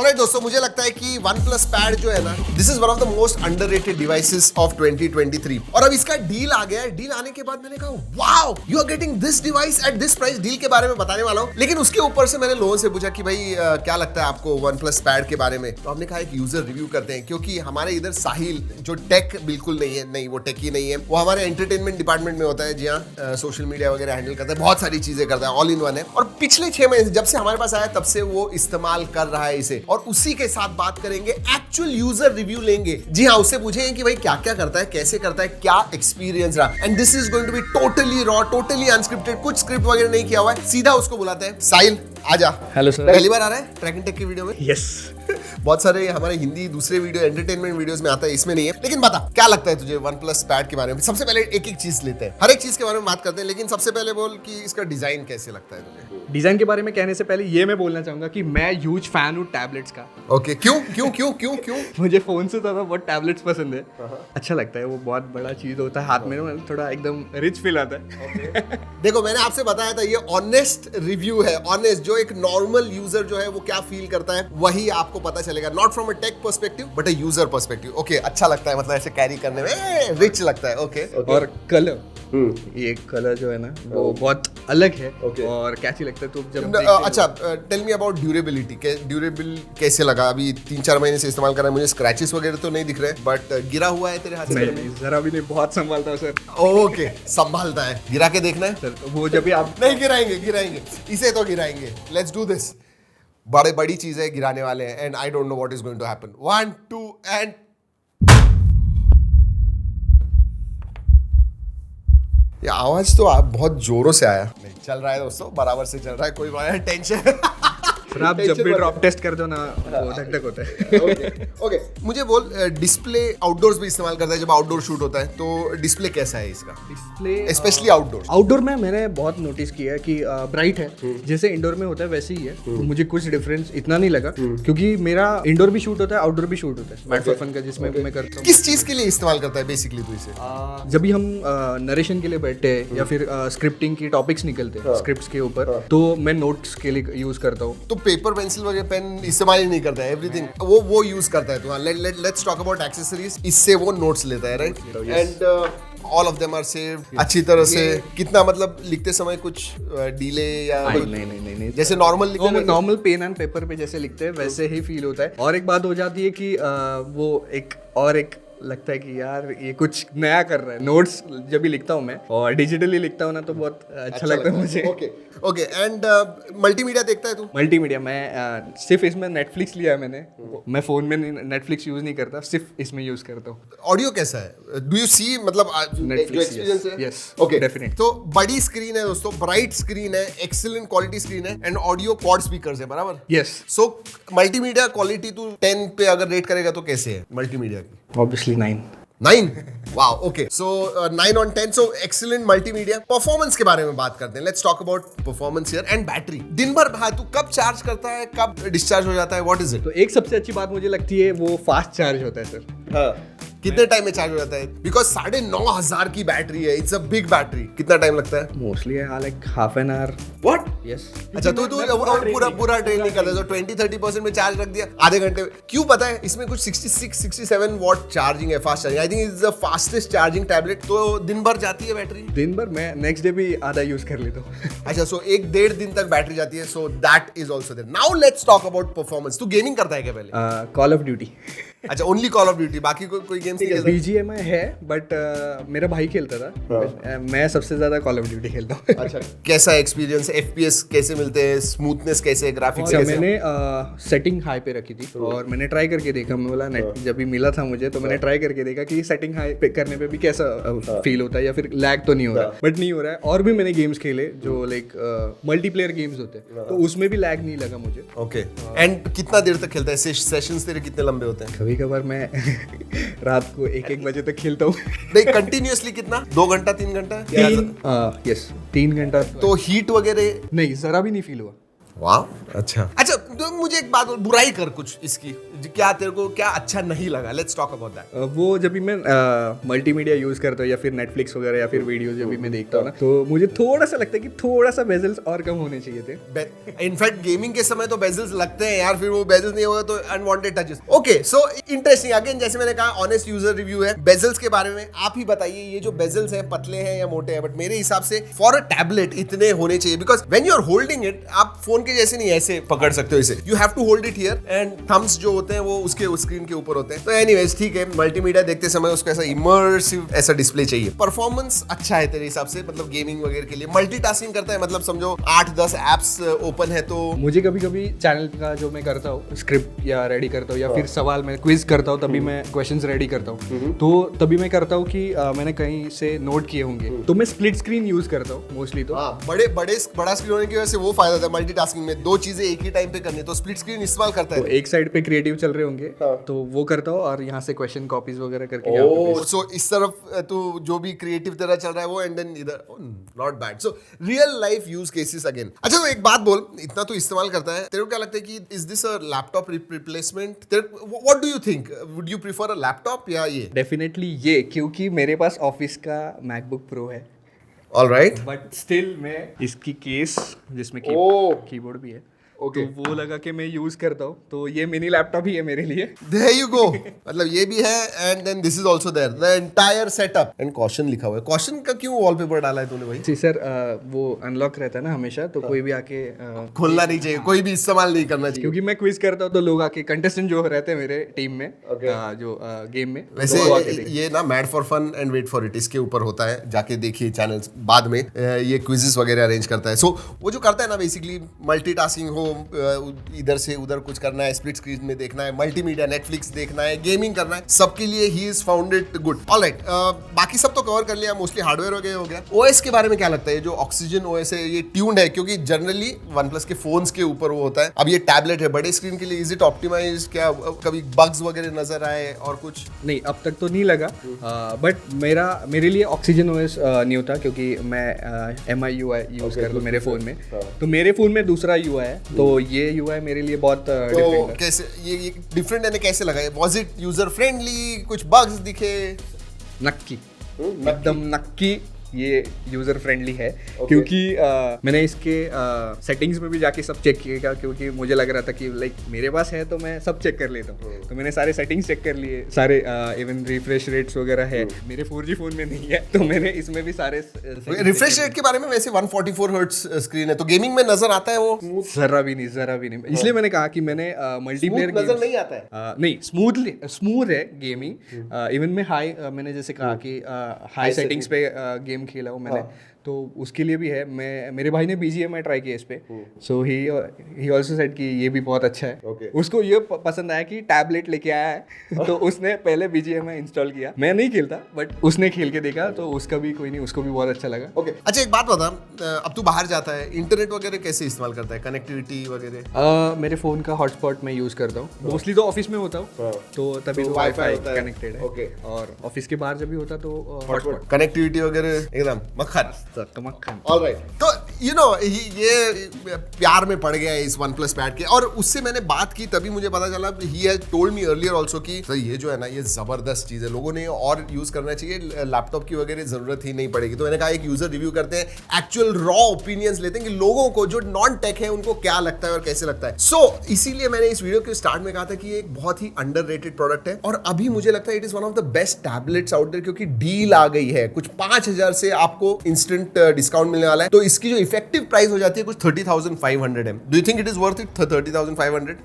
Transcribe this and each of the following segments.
Alright दोस्तों, मुझे लगता है कि OnePlus Pad जो है ना, this is one of the most underrated devices of 2023। और अब इसका डील आ गया है। डील आने के बाद मैंने कहा wow, you are getting this device at this price. Deal के बारे में बताने वाला हूं, लेकिन उसके ऊपर से मैंने लोगों से पूछा कि भाई क्या लगता है आपको OnePlus Pad के बारे में। तो हमने कहा एक यूजर रिव्यू करते हैं, क्योंकि हमारे इधर साहिल जो टेक बिल्कुल नहीं है, नहीं वो टेकी नहीं है, वो हमारे एंटरटेनमेंट डिपार्टमेंट में होता है, जी हाँ, सोशल मीडिया वगैरह हैंडल करता है, बहुत सारी चीजें करता है, ऑल इन वन है। और पिछले 6 महीने जब से हमारे पास आया तब से वो इस्तेमाल कर रहा है इसे, और उसी के साथ बात करेंगे, एक्चुअल यूजर रिव्यू लेंगे। जी हाँ, उससे पूछेंगे कि भाई क्या क्या करता है, कैसे करता है, क्या एक्सपीरियंस रहा। And this is going to be totally raw, totally unscripted, कुछ स्क्रिप्ट वगैरह नहीं किया हुआ है। सीधा उसको बुलाते हैं। साहिल आजा। Hello sir. पहली बार आ रहा है ट्रैक एंड टेक की वीडियो में? यस। बहुत सारे हमारे हिंदी दूसरे वीडियो एंटरटेनमेंट वीडियोस में आता है, इसमें नहीं है। लेकिन बता क्या लगता है तुझे OnePlus Pad के बारे में? सबसे पहले एक एक चीज लेते हैं, हर एक चीज के बारे में बात करते हैं, लेकिन सबसे पहले बोल कि इसका डिजाइन कैसे लगता है तुझे? डिजाइन के बारे में कहने से पहले ये मैं बोलना चाहूंगा कि मैं ह्यूज फैन हूँ टैबलेट्स का। ओके, क्यों क्यों क्यों क्यों क्यों? मुझे फोन से ज्यादा बहुत टैबलेट्स पसंद है। अच्छा लगता है, वो बहुत बड़ा चीज होता है हाथ में, थोड़ा एकदम रिच फील आता है। देखो, मैंने आपसे बताया था ये ऑनेस्ट रिव्यू है, ऑनेस्ट। जो एक नॉर्मल यूजर जो है वो क्या फील करता है वही आपको पता चलेगा, not from a tech perspective but a user perspective. Okay, अच्छा लगता है, मतलब ऐसे कैरी करने में रिच लगता है। ओके। और कलर, ये कलर जो है ना वो बहुत अलग है और कैसी लगता है तो जब अच्छा, tell me about durability. Durable कैसे लगा? अभी 3-4 महीने से इस्तेमाल कर रहा है, मुझे स्क्रैचेस वगैरह तो नहीं दिख रहे, बट गिरा हुआ है तेरे हाथ से? नहीं, जरा भी नहीं, बहुत संभालता हूँ सर। ओके, संभालता है। गिरा के देखना है सर, वो जब भी आप नहीं गिराएंगे, इसे तो गिराएंगे। Let's do this. बड़ी चीज है, गिराने वाले हैं, and I don't know what is going to happen. 1 2 and ये आवाज तो आप बहुत जोरों से आया। नहीं चल रहा है दोस्तों, बराबर से चल रहा है, कोई बड़ा टेंशन। सर, आप जब भी ड्रॉप टेस्ट कर दो ना वो धक धक होता है। ओके, मुझे बोल, डिस्प्ले आउटडोर्स भी इस्तेमाल करता है जब आउटडोर शूट होता है, तो डिस्प्ले कैसा है इसका? डिस्प्ले स्पेशली आउटडोर में मैंने बहुत नोटिस किया है कि ब्राइट है, जैसे इंडोर में होता है वैसे ही है। तो मुझे कुछ डिफरेंस इतना नहीं लगा, क्योंकि मेरा इंडोर भी शूट होता है, आउटडोर भी शूट होता है माइक्रोफोन का, जिसमें मैं करता हूँ। किस चीज के लिए इस्तेमाल करता है बेसिकली तो इसे? जब भी हम नरेशन के लिए बैठते हैं या फिर स्क्रिप्टिंग की टॉपिक्स निकलते हैं स्क्रिप्ट्स के ऊपर, तो मैं नोट्स के लिए यूज करता हूँ। तो पेपर पेंसिल वगैरह पेन इस्तेमाल ही नहीं करता है, एवरीथिंग वो यूज करता है। तो लेट्स टॉक अबाउट एक्सेसरीज। इससे वो नोट्स लेता है, right? And all of them are saved अच्छी तरह से। कितना मतलब लिखते समय कुछ डिले या नहीं, जैसे नॉर्मल पेन एंड पेपर पे जैसे लिखते हैं वैसे ही फील होता है। और एक बात हो जाती है कि वो एक लगता है कि यार ये कुछ नया कर रहा है। नोट्स जब भी लिखता हूँ मैं और डिजिटली लिखता हूँ ना, तो बहुत अच्छा लगता है मुझे। ओके एंड मल्टीमीडिया देखता है तू? मल्टीमीडिया मैं सिर्फ इसमें नेटफ्लिक्स लिया है मैंने। मैं फोन में नेटफ्लिक्स यूज नहीं करता, सिर्फ इसमें यूज करता हूँ। ऑडियो कैसा है? डू यू सी, मतलब जो एक्सपीरियंस है? Yes, okay, definitely. तो बड़ी स्क्रीन है दोस्तों, ब्राइट स्क्रीन है, एक्सीलेंट क्वालिटी स्क्रीन है, एंड ऑडियो क्वाड स्पीकर्स है, बराबर? यस। सो मल्टीमीडिया क्वालिटी तू 10 पे अगर रेट करेगा तो कैसे है मल्टीमीडिया की? Obviously 9। Wow, okay, so 9 on 10, so excellent multimedia. Performance के बारे में बात करते हैं। Let's talk about performance here. And battery, दिन भर तू कब चार्ज करता है, कब डिस्चार्ज हो जाता है, व्हाट इज इट? तो एक सबसे अच्छी बात मुझे लगती है वो फास्ट चार्ज होता है सर। हाँ, कितने टाइम में चार्ज हो जाता है? बिकॉज 9,500 की बैटरी है, इट्स अ बिग बैटरी। कितना टाइम लगता है? Mostly like half an hour. What? Yes. अच्छा, तू पूरा ट्रेन नहीं करता, तो 20-30% में चार्ज रख दिया आधे घंटे में। क्यों पता है? इसमें कुछ 66-67 वॉट चार्जिंग है, fast charging. I think it's the fastest charging tablet. तो दिन भर जाती है बैटरी? दिन भर, मैं नेक्स्ट डे भी आधा यूज कर लेता हूँ। अच्छा, सो 1-1.5 दिन तक बैटरी जाती है, so that is also there. Now let's talk about performance. तू गेमिंग करता है क्या पहले? Call of duty. अच्छा, ओनली कॉल ऑफ ड्यूटी, बाकी कोई गेम्स नहीं खेलता? BGMI है, बट मेरा भाई खेलता था। मैं सबसे ज्यादा कॉल ऑफ ड्यूटी खेलता हूँ। अच्छा, कैसा एक्सपीरियंस? FPS कैसे मिलते हैं, स्मूथनेस कैसे है, ग्राफिक्स कैसे? मैंने सेटिंग हाई पे रखी थी और मैंने ट्राई करके देखा। मैं बोला नेट जब भी मिला था मुझे, तो मैंने ट्राई करके देखा कि सेटिंग हाई पे करने पे भी कैसा फील होता है, या फिर लैग तो नहीं हो रहा। बट नहीं हो रहा है। और भी मैंने गेम्स खेले जो लाइक मल्टीप्लेयर गेम्स होते हैं, तो उसमें भी लैग नहीं लगा मुझे। ओके, एंड कितना देर तक खेलता है? सेशंस तेरे कितने लंबे होते हैं? कभी कभार मैं रात को 1-1 बजे तक खेलता हूँ। नहीं, कंटिन्यूअसली कितना? 2 घंटा 3 घंटा? यस, 3 घंटा। तो हीट वगैरह? नहीं, जरा भी नहीं फील हुआ। वाह, अच्छा अच्छा। तो मुझे एक बात बोल, बुराई कर कुछ इसकी, क्या तेरे को क्या अच्छा नहीं लगा? Let's talk about that. वो जब भी मैं मल्टीमीडिया यूज करता हूँ या फिर नेटफ्लिक्स वगैरह या फिर वीडियो जब भी मैं देखता हूँ ना, तो मुझे थोड़ा सा लगता है कि थोड़ा सा बेजल्स और कम होने चाहिए थे। इनफैक्ट गेमिंग के समय तो बेजल्स लगते हैं यार, फिर वो बेजल्स नहीं होगा तो unwanted touches. Okay, so interesting. Again जैसे मैंने कहा, ऑनेस्ट यूजर रिव्यू है। बेजल्स के बारे में आप ही बताइए, ये जो बेजल्स हैं पतले हैं या मोटे हैं? बट मेरे हिसाब से फॉर अ टैबलेट इतने होने चाहिए, because when you are holding it, आप फोन के जैसे नहीं ऐसे पकड़ सकते हो इसे। You have to hold it here and thumbs जो होते हैं वो उसके स्क्रीन के ऊपर होते हैं। तो एनीवेज ठीक है, मल्टीमीडिया देखते समय उसको ऐसा इमर्सिव ऐसा डिस्प्ले चाहिए। परफॉर्मेंस अच्छा है तेरे हिसाब से, मतलब गेमिंग वगैरह के लिए? मल्टीटास्किंग करता है, मतलब समझो 8-10 एप्स ओपन है तो? मुझे कभी कभी चैनल का जो मैं करता हूँ स्क्रिप्ट या रेडी करता हूँ या फिर सवाल में क्विज करता हूँ, तभी मैं क्वेश्चंस रेडी करता हूँ। तो तभी मैं करता हूँ कि मैंने कहीं से नोट किए होंगे, तो मैं स्प्लिट स्क्रीन यूज करता हूँ मोस्टली। तो बड़ा स्क्रीन होने की वजह से वो फायदा था मल्टीटास्किंग में, दो चीजें एक ही टाइम पे करनी है, तो स्प्लिट स्क्रीन इस्तेमाल करता है। तो एक साइड पे क्रिएटिव चल रहे होंगे तो वो करता हूँ और यहाँ से क्वेश्चन कॉपीज वगैरह करके यहाँ पे paste। सो इस तरफ तो जो भी क्रिएटिव तेरा चल रहा है वो, एंड देन इधर not bad. So real life use cases again. अच्छा, तो एक बात बोल, इतना तो इस्तेमाल करता है, तेरे को क्या लगता है कि is this a laptop replacement? What do you think? Would you prefer a laptop या ये? डेफिनेटली ये, क्योंकि मेरे पास ऑफिस का मैकबुक प्रो है। ऑलराइट, बट स्टिल मैं इसकी केस जिसमें कीबोर्ड भी है, Okay. तो वो लगा के मैं यूज करता हूँ, तो ये मिनी लैपटॉप ही है मेरे लिए। There you go. मतलब ये भी है and then this is also there, the entire setup. And caution लिखा हुआ है। कॉशन का क्यों वॉलपेपर डाला है तूने भाई? जी सर, वो अनलॉक रहता है ना हमेशा, तो कोई भी आके खोलना नहीं चाहिए, कोई भी इस्तेमाल नहीं करना चाहिए। क्योंकि मैं क्विज करता हूँ तो लोग आके, कंटेस्टेंट जो रहते हैं मेरे टीम में, जो गेम में, वैसे तो वो आके देखते हैं। ये ना mad for fun and wait for it, इसके ऊपर होता है, जाके देखिए चैनल्स बाद में। ये क्विजेस वगैरह अरेंज करता है। सो वो जो करता है ना, बेसिकली मल्टीटास्किंग हो, इधर से उधर कुछ करना है, स्प्लिट स्क्रीन में देखना है, मल्टीमीडिया नेटफ्लिक्स देखना है, गेमिंग करना है, सबके लिए he is found it good. Alright, बाकी सब तो कवर कर लिया, मोस्टली हार्डवेयर वगैरह हो गया। ओएस के बारे में क्या लगता है? जो ऑक्सीजन ओएस है, ये ट्यून्ड है? क्योंकि जनरली OnePlus के फोन्स के ऊपर वो होता है, अब ये टैबलेट है बड़े स्क्रीन के लिए, इज इट ऑप्टिमाइज? क्या कभी बग्स वगैरह नजर आए और कुछ? नहीं, अब तक तो नहीं लगा, बट मेरे लिए ऑक्सीजन ओएस न्यू था, क्योंकि मैं MI UI यूज कर लूँ मेरे फोन में, तो मेरे फोन में दूसरा UI है, तो ये UI मेरे लिए बहुत डिफरेंट है। कैसे ये डिफरेंट है? कैसे लगा? Was it user friendly? कुछ बग्स दिखे? नक्की, एकदम नक्की ये यूजर फ्रेंडली है। क्योंकि मैंने इसके सेटिंग्स में भी जाके सब चेक किया, क्योंकि मुझे लग रहा था कि लाइक मेरे पास है तो मैं सब चेक कर लेता हूँ, तो मैंने सारे सेटिंग्स चेक कर लिए, सारे इवन रिफ्रेश रेट्स वगैरह है। मेरे 4G फोन में नहीं है, तो मैंने इसमें भी सारे रिफ्रेश रेट के बारे में, वैसे 144 हर्ट्ज स्क्रीन है, तो गेमिंग में नजर आता है वो? जरा भी नहीं। इसलिए मैंने कहा कि मैंने मल्टीप्लेयर नजर नहीं आता है। नहीं, स्मूथ है गेमिंग। इवन में मैंने जैसे कहा कि हाई सेटिंग्स पे गेम खेला हूँ मैंने, तो उसके लिए भी है। मेरे भाई ने BGMI ट्राई किया इस पे, सो ही आल्सो सेड कि ये भी बहुत अच्छा है। उसको ये पसंद आया कि टैबलेट लेके आया है, तो उसने पहले BGMI इंस्टॉल किया। मैं नहीं खेलता, बट उसने खेल के देखा, तो उसका भी कोई नहीं, उसको भी बहुत अच्छा लगा। अच्छा, एक बात बता, अब तू बाहर जाता है, इंटरनेट वगैरह कैसे इस्तेमाल करता है, कनेक्टिविटी वगैरह? मेरे फोन का हॉटस्पॉट मैं यूज करता हूँ, मोस्टली तो ऑफिस में होता हूँ, तो तभी तो वाईफाई कनेक्टेड है, और ऑफिस के बाहर जब भी होता तो हॉटस्पॉट। कनेक्टिविटी वगैरह एकदम मक्खन। ऑलराइट, तो यू नो ये प्यार में पड़ गया है इस OnePlus पैड के, और उससे मैंने बात की तभी मुझे पता चला, he has told me earlier also कि सर ये जो है ना, ये जबरदस्त चीज है, लोगों ने और यूज करना चाहिए, लैपटॉप की वगैरह जरूरत ही नहीं पड़ेगी। तो मैंने कहा एक यूजर रिव्यू करते हैं, एक्चुअल रॉ ओपिनियंस लेते हैं कि लोगों को जो नॉन टेक है उनको क्या लगता है और कैसे लगता है। सो इसीलिए मैंने इस वीडियो के स्टार्ट में कहा था कि ये एक बहुत ही अंडररेटेड प्रोडक्ट है, और अभी मुझे लगता है it is one of the best tablets out there, क्योंकि डील आ गई है, कुछ 5000 से आपको इंस्टेंट डिस्काउंट मिलने वाला है। तो इसकी जो इफेक्टिव प्राइस हो जाती है कुछ 30,500 है। Do you think it is worth it 30,500?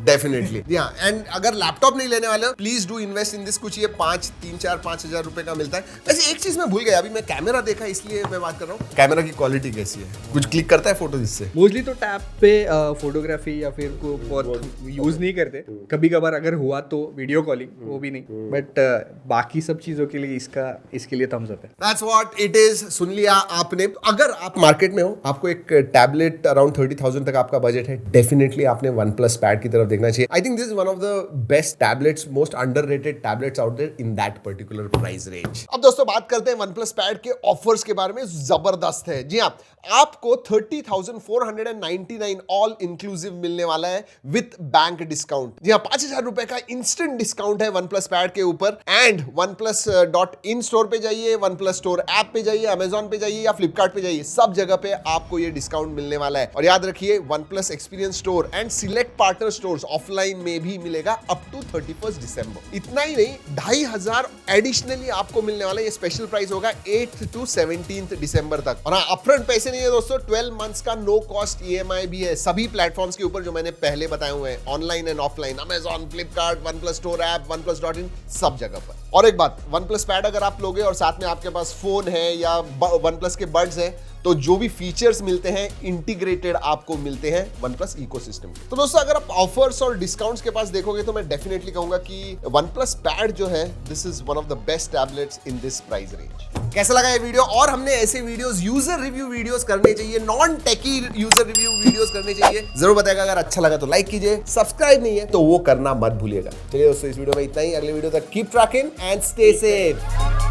Definitely या। एंड अगर लैपटॉप नहीं लेने वाले हो, please do invest in this. कुछ ये 5,000 रुपए का मिलता है। वैसे एक चीज मैं भूल गया, अभी मैं कैमरा देखा इसलिए मैं बात कर रहा हूँ, कैमरा की क्वालिटी कैसी है? कुछ क्लिक करता है फोटो इससे? मोस्टली तो टैब पे फोटोग्राफी या फिर को बहुत यूज नहीं करते, कभी कभार अगर हुआ तो वीडियो कॉलिंग, वो भी नहीं, बट बाकी सब चीजों के लिए इसके लिए थम्स अप है। That's what it is। सुन लिया आपने। अगर आप मार्केट में हो, आपको एक टैबलेट अराउंड 30,000 तक आपका बजट है, डेफिनेटली आपने OnePlus Pad की तरफ देखना चाहिए। I think this is one of the best tablets, most underrated tablets out there in that particular price range. अब दोस्तों बात करते हैं OnePlus Pad के ऑफर्स के बारे में, जबरदस्त है। जी हाँ, आपको 30,499 ऑल इंक्लूसिव मिलने वाला है विथ बैंक डिस्काउंट। जी हाँ, 5,000 रुपए का इंस्टेंट डिस्काउंट है OnePlus Pad के ऊपर। एंड OnePlus.in स्टोर पे जाइए, OnePlus स्टोर ऐप पे जाइए, Amazon पे जाइए या फ्लिपकार्ट पे जाइए, सब जगह पे आपको ये डिस्काउंट मिलने वाला है। और याद रखिए, OnePlus experience store and select partner stores offline में भी मिलेगा अप टू 31 दिसंबर। इतना ही नहीं, 2,500 एडिशनली आपको मिलने वाला, ये स्पेशल प्राइस होगा 8th to 17th दिसंबर तक। और हाँ, अपफ्रंट पैसे नहीं है दोस्तों, 12 मंथ्स का नो कॉस्ट EMI भी है सभी प्लेटफॉर्म्स के ऊपर जो मैंने पहले बताए हुए हैं, online and offline, Amazon, Flipkart, OnePlus store app, OnePlus.in, सब जगह पर। और एक बात, OnePlus Pad अगर आप लोगे और साथ में आपके पास फोन है या OnePlus के बड्स है, तो जो भी फीचर्स मिलते हैं इंटीग्रेटेड आपको मिलते हैं OnePlus इकोसिस्टम। तो दोस्तों अगर आप ऑफर्स और डिस्काउंट्स के पास देखोगे तो मैं डेफिनेटली कहूंगा कि OnePlus Pad जो है, this is one of the best tablets in this price range. कैसा लगा ये वीडियो? और हमने ऐसे वीडियोस, यूजर रिव्यू वीडियोस करने चाहिए, नॉन टेकी यूजर रिव्यू वीडियोस करने चाहिए। जरूर बताएगा, अगर अच्छा लगा तो लाइक कीजिए, सब्सक्राइब नहीं है तो वो करना मत भूलिएगा। चलिए दोस्तों, इस वीडियो में इतना ही। अगले वीडियो तक keep trekking and stay safe.